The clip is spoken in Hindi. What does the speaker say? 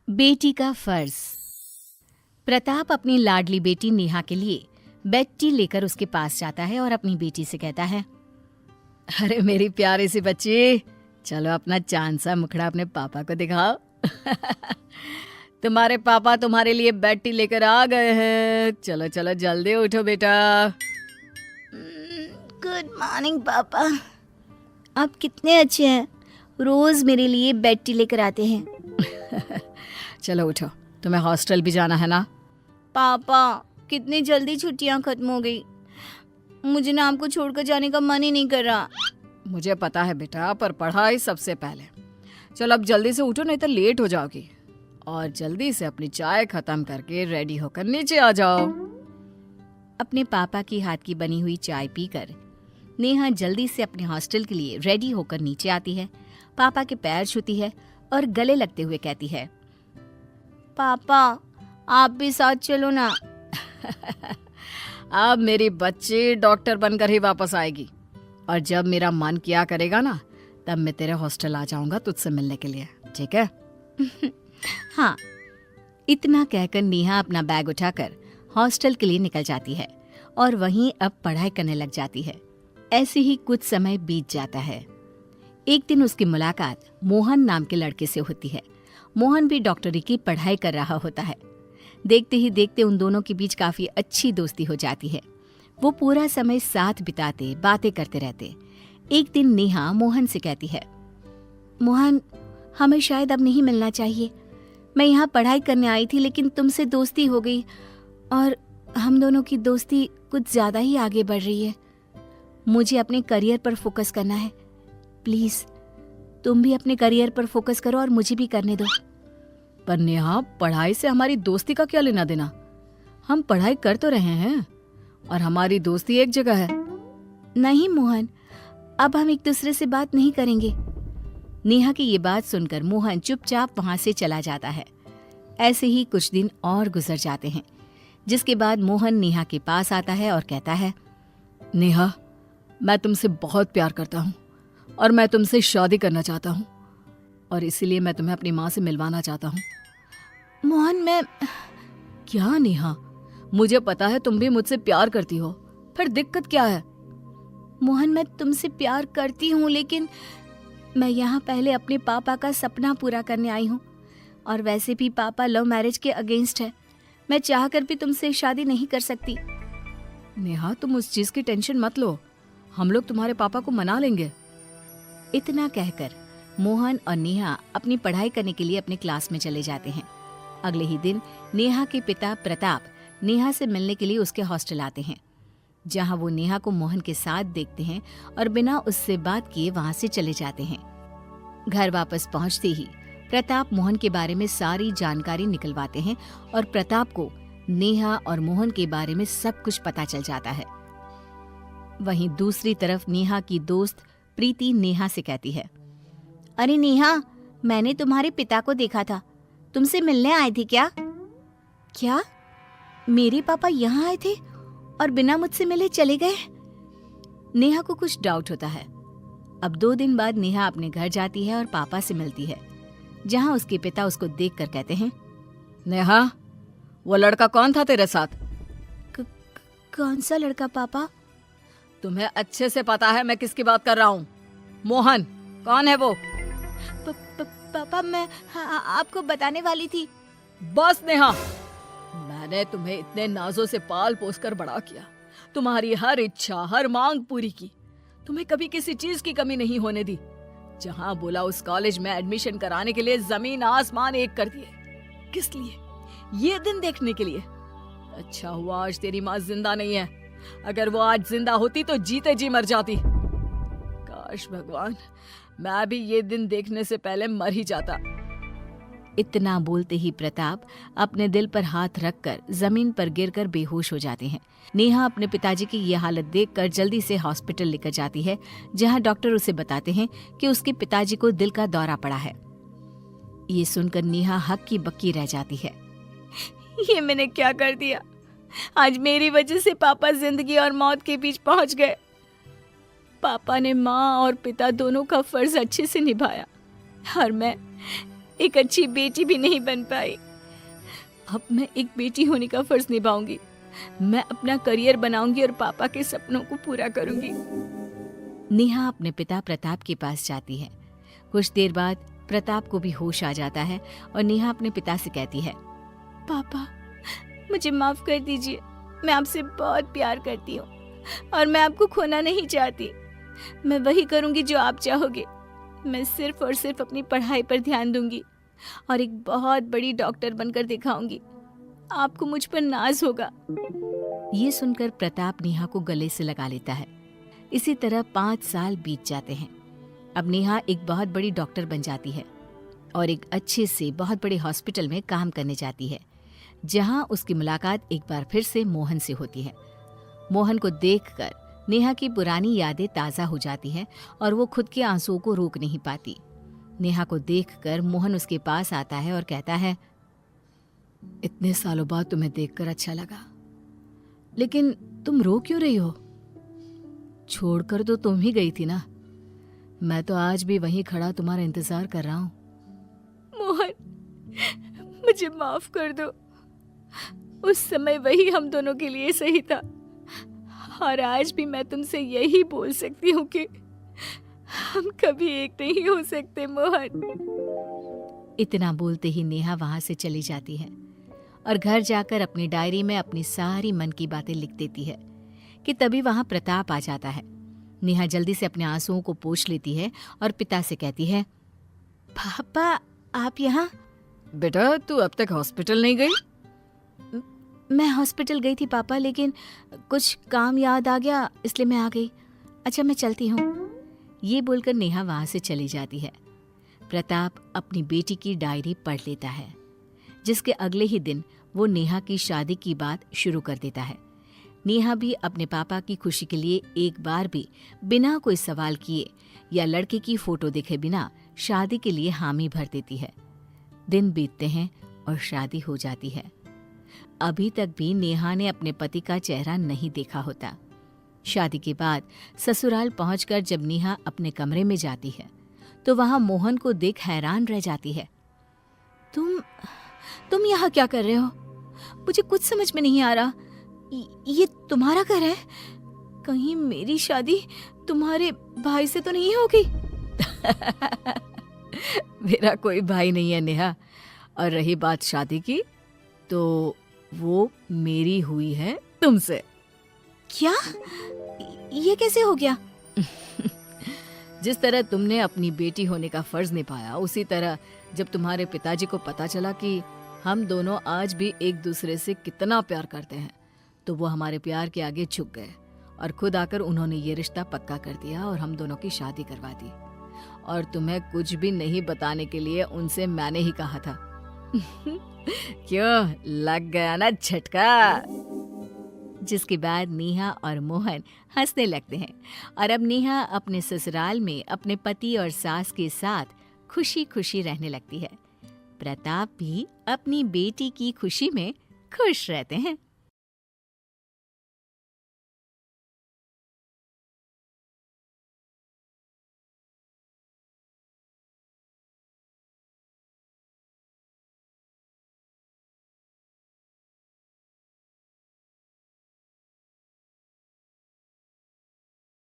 बेटी का फर्ज। प्रताप अपनी लाडली बेटी नेहा के लिए बेड टी लेकर उसके पास जाता है और अपनी बेटी से कहता है, अरे मेरी प्यारी सी बच्ची, चलो अपना चांद सा मुखड़ा अपने पापा को दिखाओ। तुम्हारे पापा तुम्हारे लिए बेड टी लेकर आ गए हैं। चलो चलो जल्दी उठो बेटा। गुड मॉर्निंग पापा, आप कितने अच्छे हैं, रोज मेरे लिए बेड टी लेकर आते हैं। चलो उठो, तुम्हें हॉस्टल भी जाना है ना। पापा कितनी जल्दी छुट्टियां खत्म हो गई, मुझे ना आपको छोड़कर जाने का मन ही नहीं कर रहा। मुझे पता है बेटा, पर पढ़ाई सबसे पहले। चलो अब जल्दी से उठो, नहीं तो लेट हो जाओगी। और जल्दी से अपनी चाय खत्म करके रेडी होकर नीचे आ जाओ। अपने पापा की हाथ की बनी हुई चाय पीकर नेहा जल्दी से अपने हॉस्टल के लिए रेडी होकर नीचे आती है, पापा के पैर छूती है और गले लगते हुए कहती है, पापा आप भी साथ चलो ना। अब मेरी बच्ची डॉक्टर बनकर ही वापस आएगी, और जब मेरा मन किया करेगा ना, तब मैं तेरे हॉस्टल आ जाऊंगा तुझसे मिलने के लिए, ठीक है? हाँ। इतना कहकर नेहा अपना बैग उठाकर हॉस्टल के लिए निकल जाती है और वहीं अब पढ़ाई करने लग जाती है। ऐसे ही कुछ समय बीत जाता है। एक दिन उसकी मुलाकात मोहन नाम के लड़के से होती है। मोहन भी डॉक्टरी की पढ़ाई कर रहा होता है। देखते ही देखते उन दोनों के बीच काफी अच्छी दोस्ती हो जाती है। वो पूरा समय साथ बिताते, बातें करते रहते। एक दिन नेहा मोहन से कहती है, मोहन हमें शायद अब नहीं मिलना चाहिए। मैं यहाँ पढ़ाई करने आई थी, लेकिन तुमसे दोस्ती हो गई और हम दोनों की दोस्ती कुछ ज्यादा ही आगे बढ़ रही है। मुझे अपने करियर पर फोकस करना है। प्लीज तुम भी अपने करियर पर फोकस करो और मुझे भी करने दो। पर नेहा, पढ़ाई से हमारी दोस्ती का क्या लेना देना? हम पढ़ाई कर तो रहे हैं और हमारी दोस्ती एक जगह है। नहीं मोहन, अब हम एक दूसरे से बात नहीं करेंगे। नेहा की ये बात सुनकर मोहन चुपचाप वहां से चला जाता है। ऐसे ही कुछ दिन और गुजर जाते हैं, जिसके बाद मोहन नेहा के पास आता है और कहता है, नेहा, मैं तुमसे बहुत प्यार करता हूँ और मैं तुमसे शादी करना चाहता हूँ, और इसीलिए मैं तुम्हें अपनी माँ से मिलवाना चाहता हूँ। मोहन मैं... क्या नेहा, मुझे पता है तुम भी मुझसे प्यार करती हो, फिर दिक्कत क्या है? मोहन मैं तुमसे प्यार करती हूँ, लेकिन मैं यहाँ पहले अपने पापा का सपना पूरा करने आई हूँ, और वैसे भी पापा लव मैरिज के अगेंस्ट है। मैं चाहकर भी तुमसे शादी नहीं कर सकती। नेहा, तुम उस चीज की टेंशन मत लो, हम लोग तुम्हारे पापा को मना लेंगे। इतना कहकर मोहन और नेहा अपनी पढ़ाई करने के लिए अपने क्लास में चले जाते हैं। अगले ही दिन नेहा के पिता प्रताप नेहा से मिलने के लिए उसके हॉस्टल आते हैं, जहां वो नेहा को मोहन के साथ देखते हैं और बिना उससे बात किए वहां से चले जाते हैं। घर वापस पहुंचते ही प्रताप मोहन के बारे में सारी जानकारी निकलवाते हैं और प्रताप को नेहा और मोहन के बारे में सब कुछ पता चल जाता है। वहीं दूसरी तरफ नेहा की दोस्त प्रीति नेहा से कहती है, अरे नेहा, मैंने तुम्हारे पिता को देखा था, तुमसे मिलने आए थे क्या? क्या मेरे पापा यहाँ आए थे और बिना मुझसे मिले चले गए? नेहा को कुछ डाउट होता है। अब 2 दिन बाद नेहा अपने घर जाती है और पापा से मिलती है, जहां उसके पिता उसको देखकर कहते हैं, नेहा, वो लड़का कौन था तेरे साथ? कौन सा लड़का पापा? तुम्हें अच्छे से पता है मैं किसकी बात कर रहा हूँ। मोहन, कौन है वो? पापा मैं आपको बताने वाली थी। बस नेहा, मैंने तुम्हें इतने नाजों से पाल पोस कर बड़ा किया, तुम्हारी हर इच्छा, हर मांग पूरी की, तुम्हें कभी किसी चीज की कमी नहीं होने दी। जहां बोला उस कॉलेज में एडमिशन कराने के लिए जमीन आसमान एक कर दिए। किस लिए? ये दिन देखने के लिए। अच्छा हुआ आज तेरी माँ जिंदा नहीं है, अगर वो आज जिंदा होती तो जीते जी मर जाती। काश भगवान, मैं भी ये दिन देखने से पहले मर ही जाता। इतना बोलते ही प्रताप अपने दिल पर हाथ रखकर जमीन पर गिरकर बेहोश हो जाते हैं। नेहा अपने पिताजी की ये हालत देखकर जल्दी से हॉस्पिटल लेकर जाती है, जहां डॉक्टर उसे बताते हैं कि उसके पिताजी को दिल का दौरा पड़ा है। ये सुनकर नेहा हक्की बक्की रह जाती है। ये मैंने क्या कर दिया? आज मेरी वजह से पापा जिंदगी और मौत के बीच पहुंच गए। पापा ने माँ और पिता दोनों का फर्ज अच्छे से निभाया और मैं एक अच्छी बेटी भी नहीं बन पाई। अब मैं एक बेटी होने का फर्ज निभाऊंगी। मैं अपना करियर बनाऊंगी और पापा के सपनों को पूरा करूंगी। नेहा अपने पिता प्रताप के पास जाती है। कुछ देर बाद प्रताप को भी होश आ जाता है और नेहा अपने पिता से कहती है, पापा मुझे माफ कर दीजिए, मैं आपसे बहुत प्यार करती हूँ और मैं आपको खोना नहीं चाहती। मैं वही करूंगी जो आप चाहोगे। मैं सिर्फ और सिर्फ अपनी पढ़ाई पर ध्यान दूंगी और एक बहुत बड़ी डॉक्टर बनकर दिखाऊंगी। आपको मुझ पर नाज होगा। ये सुनकर प्रताप नेहा को गले से लगा लेता है। इसी तरह 5 साल बीत जाते हैं। अब नेहा एक बहुत बड़ी डॉक्टर बन जाती है और एक अच्छे से बहुत बड़े हॉस्पिटल में काम करने जाती है, जहां उसकी मुलाकात एक बार फिर से मोहन से होती है। मोहन को देखकर नेहा की पुरानी यादें ताज़ा हो जाती हैं और वो खुद के आंसुओं को रोक नहीं पाती। नेहा को देखकर मोहन उसके पास आता है और कहता है, इतने सालों बाद तुम्हें देखकर अच्छा लगा, लेकिन तुम रो क्यों रही हो? छोड़कर तो तुम ही गई थी ना। मैं तो आज भी वहीं खड़ा तुम्हारा इंतजार कर रहा हूं। मोहन, मुझे माफ कर दो। उस समय वही हम दोनों के लिए सही था और आज भी मैं तुमसे यही बोल सकती हूँ कि हम कभी एक नहीं हो सकते मोहन। इतना बोलते ही नेहा वहां से चली जाती है और घर जाकर अपनी डायरी में अपनी सारी मन की बातें लिख देती है कि तभी वहां प्रताप आ जाता है। नेहा जल्दी से अपने आंसुओं को पोंछ लेती है और पिता से कहती है, पापा आप यहाँ? बेटा तू अब तक हॉस्पिटल नहीं गई? मैं हॉस्पिटल गई थी पापा, लेकिन कुछ काम याद आ गया इसलिए मैं आ गई। अच्छा मैं चलती हूँ। ये बोलकर नेहा वहां से चली जाती है। प्रताप अपनी बेटी की डायरी पढ़ लेता है, जिसके अगले ही दिन वो नेहा की शादी की बात शुरू कर देता है। नेहा भी अपने पापा की खुशी के लिए एक बार भी बिना कोई सवाल किए या लड़के की फोटो देखे बिना शादी के लिए हामी भर देती है। दिन बीतते हैं और शादी हो जाती है। अभी तक भी नेहा ने अपने पति का चेहरा नहीं देखा होता। शादी के बाद ससुराल पहुंचकर जब नेहा अपने कमरे में जाती है तो वहां मोहन को देख हैरान रह जाती है। तुम यहाँ क्या कर रहे हो? मुझे कुछ समझ में नहीं आ रहा। ये तुम्हारा घर है? कहीं मेरी शादी तुम्हारे भाई से तो नहीं होगी? मेरा कोई भाई नहीं है नेहा, और रही बात शादी की तो वो मेरी हुई है तुमसे। क्या? ये कैसे हो गया? जिस तरह तुमने अपनी बेटी होने का फर्ज निभाया, उसी तरह जब तुम्हारे पिताजी को पता चला कि हम दोनों आज भी एक दूसरे से कितना प्यार करते हैं, तो वो हमारे प्यार के आगे झुक गए और खुद आकर उन्होंने ये रिश्ता पक्का कर दिया और हम दोनों की शादी करवा दी। और तुम्हें कुछ भी नहीं बताने के लिए उनसे मैंने ही कहा था। क्यों, लग गया ना झटका? जिसके बाद नेहा और मोहन हंसने लगते हैं और अब नेहा अपने ससुराल में अपने पति और सास के साथ खुशी खुशी रहने लगती है। प्रताप भी अपनी बेटी की खुशी में खुश रहते हैं।